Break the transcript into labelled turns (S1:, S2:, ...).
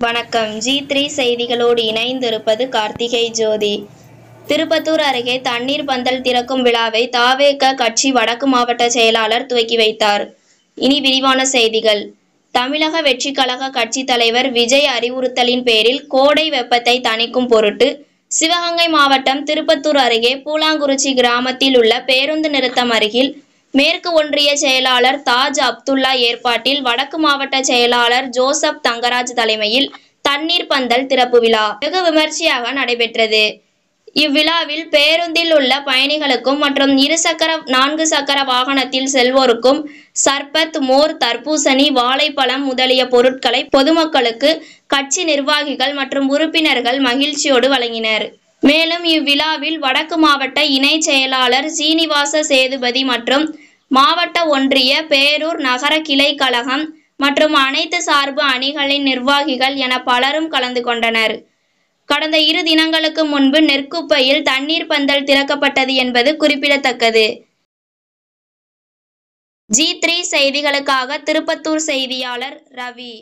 S1: வணக்கம். G3 செய்திகளோடு இணைந்திருப்பது கார்த்திகை ஜோதி. திருப்பத்தூர் அருகே தண்ணீர் பந்தல் திறக்கும் விழாவை தவேக கட்சி வடக்கு மாவட்ட செயலாளர் துவக்கி வைத்தார். இனி விரிவான செய்திகள். தமிழக வெற்றிக் கழக கட்சி தலைவர் விஜய் அறிவுறுத்தலின் பேரில் கோடை வெப்பத்தை தணிக்கும் பொருட்டு சிவகங்கை மாவட்டம் திருப்பத்தூர் அருகே பூலாங்குறிச்சி கிராமத்தில் உள்ள பேருந்து நிறுத்தம் அருகில் மேற்கு ஒன்றிய செயலாளர் தாஜ் அப்துல்லா ஏற்பாட்டில் வடக்கு மாவட்ட செயலாளர் ஜோசப் தங்கராஜ் தலைமையில் தண்ணீர் பந்தல் திறப்பு விழா வெகு விமர்சையாக நடைபெற்றது. இவ்விழாவில் பேருந்தில் உள்ள பயணிகளுக்கும் மற்றும் 4 சக்கர வாகனத்தில் செல்வோருக்கும் சர்பத், மோர், தர்பூசணி, வாழைப்பழம் முதலிய பொருட்களை பொதுமக்களுக்கு கட்சி நிர்வாகிகள் மற்றும் உறுப்பினர்கள் மகிழ்ச்சியோடு வழங்கினர். மேலும் இவ்விழாவில் வடக்கு மாவட்ட இணை செயலாளர் சீனிவாச சேதுபதி மற்றும் மாவட்ட ஒன்றிய, பேரூர் நகர கிளை கழகம் மற்றும் அனைத்து சார்பு அணிகளின் நிர்வாகிகள் என பலரும் கலந்து கொண்டனர். கடந்த 2 தினங்களுக்கு முன்பு நெற்குப்பையில் தண்ணீர் பந்தல் திறக்கப்பட்டது என்பது குறிப்பிடத்தக்கது. G3 செய்திகளுக்காக திருப்பத்தூர் செய்தியாளர் ரவி.